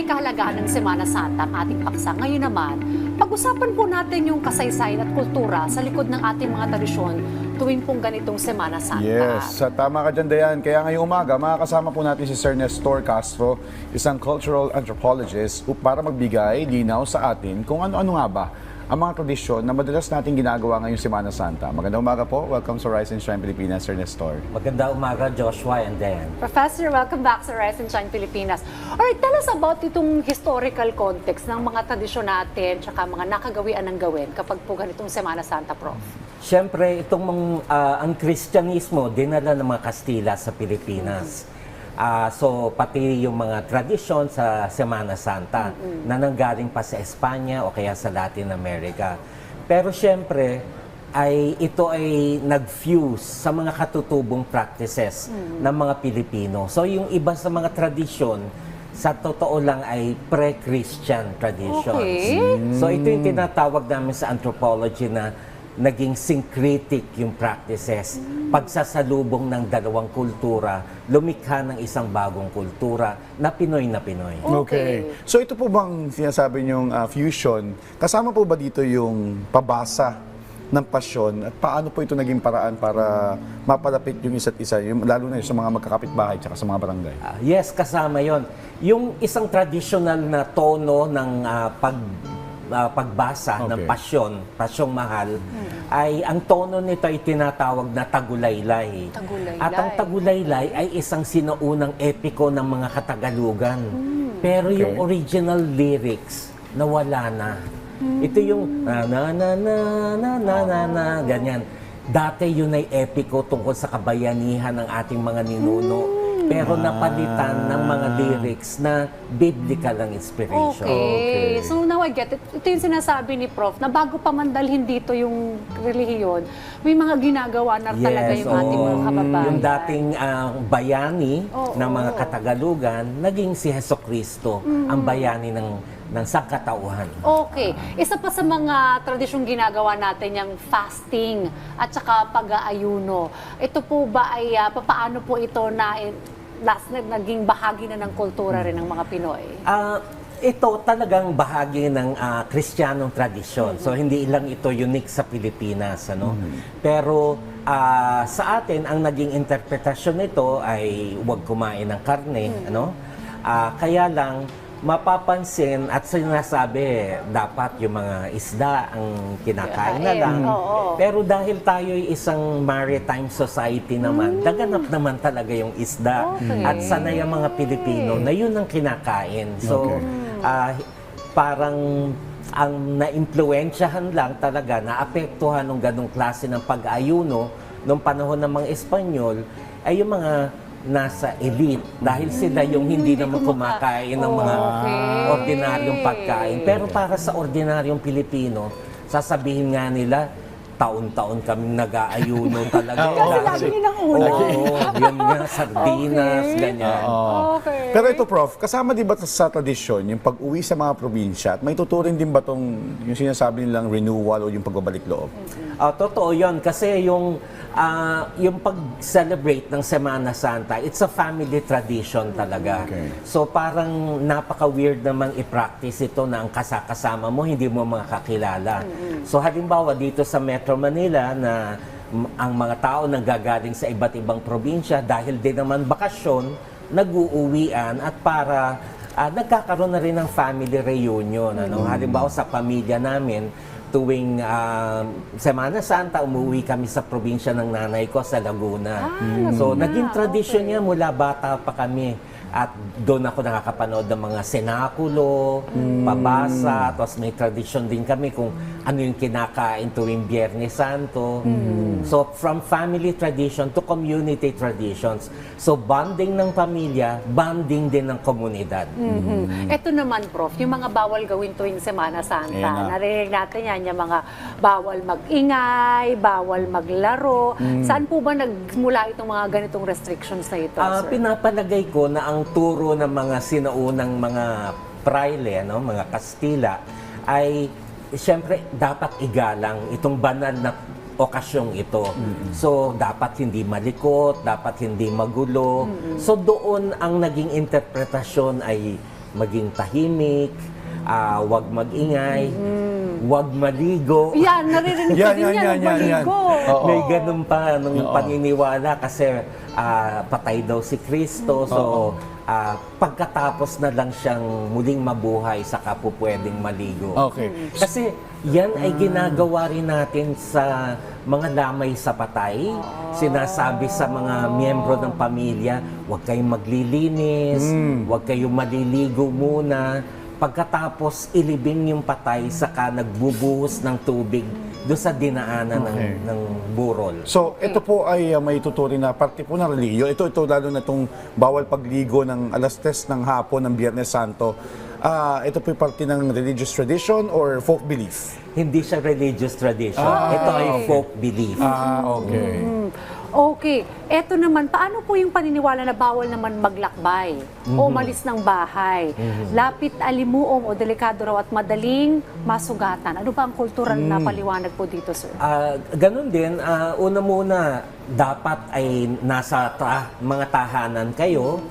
ay kahalagahan ng Semana Santa ang ating paksa. Ngayon naman, pag-usapan po natin yung kasaysayan at kultura sa likod ng ating mga tradisyon tuwing pong ganitong Semana Santa. Yes, tama ka dyan, Dayan. Kaya ngayong umaga, makakasama po natin si Sir Nestor Castro, isang cultural anthropologist, para magbigay linaw sa atin kung ano-ano nga ba ang mga tradisyon na madalas natin ginagawa ngayong Semana Santa. Magandang umaga po. Welcome sa Rise and Shine Pilipinas, Sir Nestor. Magandang umaga, Joshua and Dan. Professor, welcome back sa Rise and Shine Pilipinas. Alright, tell us about itong historical context ng mga tradisyon natin tsaka mga nakagawian ng gawin kapag po ganitong Semana Santa, Prof. Siyempre, ang Kristyanismo, dinala ng mga Kastila sa Pilipinas. So, pati yung mga tradisyon sa Semana Santa na nanggaling pa sa Espanya o kaya sa Latin America. Pero siyempre, ito ay nag-fuse sa mga katutubong practices ng mga Pilipino. So, yung iba sa mga tradisyon, sa totoo lang ay pre-Christian traditions. Okay. So, ito yung tinatawag namin sa anthropology na naging syncretic yung practices. Pagsasalubong ng dalawang kultura, lumikha ng isang bagong kultura na Pinoy na Pinoy. Okay. So ito po bang sinasabi niyong fusion, kasama po ba dito yung pabasa ng pasyon at paano po ito naging paraan para mapalapit yung isa't isa, lalo na yung sa mga magkakapitbahay at sa mga barangay? Yes, kasama yon. Yung isang traditional na tono ng pagbasa ng pasyong mahal, ay ang tono nito ay tinatawag na tagulaylay. At ang tagulaylay ay isang sinaunang epiko ng mga Katagalugan. Pero yung original lyrics, nawala na. Ito yung na ganyan. Dati yun ay epiko tungkol sa kabayanihan ng ating mga ninuno. Pero napalitan ng mga lyrics na biblical ang inspiration. Okay. So now I get it. Ito yung sinasabi ni Prof na bago pa man dalhin dito yung relihiyon, may mga ginagawa na talaga yung ating mga kababayan. Yung dating bayani ng mga Katagalugan, naging si Hesukristo, ang bayani ng sangkatauhan. Okay. Isa pa sa mga tradisyong ginagawa natin yung fasting at saka pag-aayuno. Ito po ba ay paano po ito naging bahagi na ng kultura rin ng mga Pinoy? Ito talagang bahagi ng Kristiyanong tradisyon. So hindi lang ito unique sa Pilipinas, ano? Pero sa atin ang naging interpretasyon nito ay huwag kumain ng karne, ano? Kaya lang mapapansin at sinasabi dapat yung mga isda ang kinakain na lang. Pero dahil tayo ay isang maritime society naman, daganap naman talaga yung isda. At sanay ang mga Pilipino na yun ang kinakain. So, parang ang naimpluwensyahan lang talaga, naapektuhan ng ganong klase ng pag-ayuno noong panahon ng mga Espanyol ay yung mga nasa elite dahil sila yung hindi naman kumakain ng mga ordinaryong pagkain. Pero para sa ordinaryong Pilipino, sasabihin nga nila, taon-taon kaming nag-aayuno talaga. Kasi lagi nilang ulam. Yun nga, sardinas, ganyan. Okay. Pero ito, Prof, kasama di ba sa tradisyon yung pag-uwi sa mga probinsya at may tuturing din ba yung sinasabi nilang renewal o yung pagbabalik loob? Totoo yun. Kasi yung pag-celebrate ng Semana Santa, it's a family tradition talaga. So parang napaka-weird namang i-practice ito na ang kasama mo, hindi mo makakilala. So halimbawa dito sa Metro Manila na ang mga tao nanggagaling sa iba't ibang probinsya dahil din naman bakasyon, nag-uuwian at para nagkakaroon na rin ng family reunion. Ano? Halimbawa sa pamilya namin, tuwing Semana Santa, umuwi kami sa probinsya ng nanay ko sa Laguna. So, naging tradisyon niya mula bata pa kami. At doon ako nakakapanood ng mga senakulo, pabasa, tapos may tradisyon din kami kung ano yung kinakain tuwing Biyernes Santo. So, from family tradition to community traditions. So, bonding ng pamilya, bonding din ng komunidad. Ito naman, Prof, yung mga bawal gawin tuwing Semana Santa. Narinig natin yan, yung mga bawal mag-ingay, bawal maglaro. Saan po ba nagmula itong mga ganitong restrictions na ito, sir? Pinapalagay ko na ang turo ng mga sinaunang mga praile, no, mga Kastila, ay siyempre dapat igalang itong banal na okasyong ito. So, dapat hindi malikot, dapat hindi magulo. So, doon ang naging interpretasyon ay maging tahimik, wag magingay, wag maligo. Yan, naririnig ko Yan, din yan, yan, yan, yan, yan. maligo. Oo. May ganun pa nung Oo. paniniwala kasi patay daw si Kristo. So, pagkatapos na lang siyang muling mabuhay, saka po pwedeng maligo. Okay. Kasi yan ay ginagawa rin natin sa mga lamay sa patay. Sinasabi sa mga miyembro ng pamilya, huwag kayong maglilinis, huwag kayong maliligo muna. Pagkatapos ilibing yung patay, saka nagbubuhos ng tubig doon sa dinaanan Okay. ng burol. So, ito po ay may tuturing na parte po ng religiyo. Ito lalo na itong bawal pagligo ng alas 3 ng hapon ng Biyernes Santo. Ito po ay parte ng religious tradition or folk belief? Hindi siya religious tradition. Ito ay folk belief. Okay. Okay. Eto naman, paano po yung paniniwala na bawal naman maglakbay o malis ng bahay? Lapit alimuong o delikado raw at madaling masugatan. Ano ba ang kultural na paliwanag po dito, sir? Ganun din, una muna, dapat ay nasa mga tahanan kayo,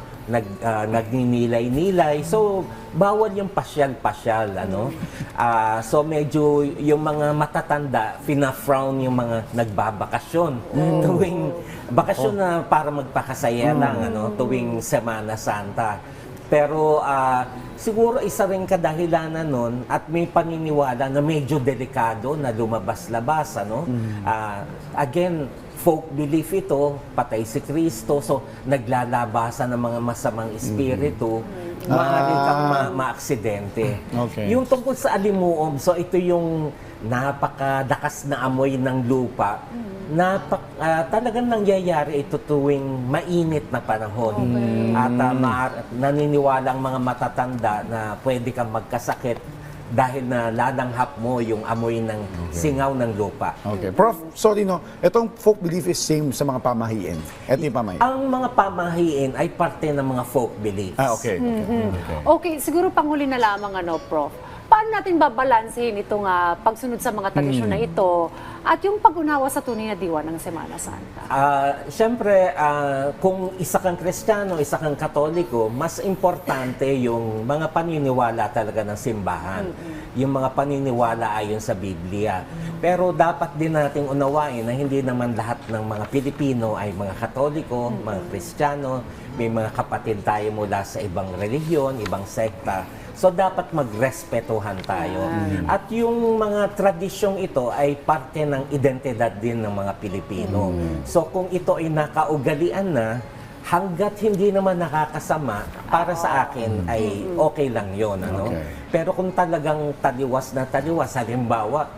nagninilay-nilay. So, bawal yung pasyal-pasyal, ano? So, medyo yung mga matatanda, fina-frown yung mga nagbabakasyon. Tuwing bakasyon na para magpakasaya lang, ano? Tuwing Semana Santa. Pero siguro isa rin kadahilanan nun at may paniniwala na medyo delikado na lumabas-labas, ano? Again, folk belief ito, patay si Kristo, so naglalabasan ng mga masamang espiritu, maaari kang maaksidente. Okay. Yung tungkol sa alimuom, so ito yung napakadakas na amoy ng lupa, talagang nangyayari ito tuwing mainit na panahon. At naniniwala ang mga matatanda na pwede kang magkasakit dahil na lalanghap mo yung amoy ng singaw ng lupa. Okay. Prof, sorry no, itong folk belief is same sa mga pamahiin. Ito yung pamahiin. Ang mga pamahiin ay parte ng mga folk beliefs. Okay. Okay. Okay, siguro panghuli na lamang, ano, Prof. Paano natin babalansehin itong pagsunod sa mga tradisyon na ito at yung pag-unawa sa tunay na diwa ng Semana Santa? Siyempre, kung isa kang Kristiyano, isa kang Katoliko, mas importante yung mga paniniwala talaga ng simbahan. Yung mga paniniwala ayon sa Biblia. Pero dapat din nating unawain na hindi naman lahat ng mga Pilipino ay mga Katoliko, mga Kristiyano, may mga kapatid tayo mula sa ibang relihiyon, ibang sekta. So, dapat magrespetuhan tayo. At yung mga tradisyong ito ay parte ng identidad din ng mga Pilipino. So, kung ito ay nakaugalian na, hanggat hindi naman nakakasama, para sa akin ay okay lang yon, ano? Okay. Pero kung talagang taliwas na taliwas, halimbawa,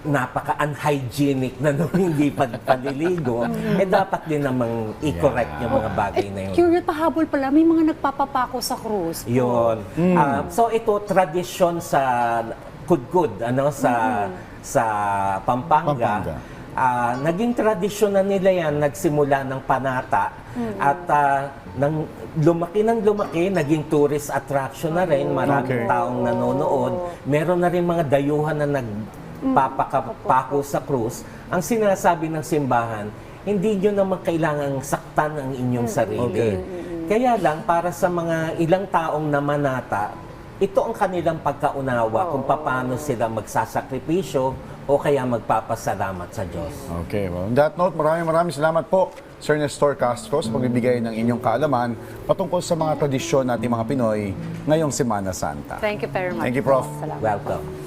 napaka-unhygienic na nung hindi pagpaliligo, dapat din namang i-correct yung mga bagay na yun. Curious, pahabol pala, may mga nagpapapako sa krus. Yun. So ito tradisyon sa Kudkud, ano, sa Pampanga. Naging tradisyon na nila yan, nagsimula ng panata at nang lumaki ng lumaki, naging tourist attraction na rin, maraming taong nanonood. Meron na rin mga dayuhan na nagpapakapako sa krus. Ang sinasabi ng simbahan, hindi nyo naman kailangang saktan ang inyong sarili. Kaya lang, para sa mga ilang taong namanata, ito ang kanilang pagkaunawa kung paano sila magsasakripisyo o kaya magpapasalamat sa Diyos. Okay. Well, on that note, maraming salamat po, Sir Nestor Castro, sa pagbibigay ng inyong kaalaman patungkol sa mga tradisyon nating mga Pinoy ngayong Semana Santa. Thank you very much. Thank you, Prof. Salamat. Welcome.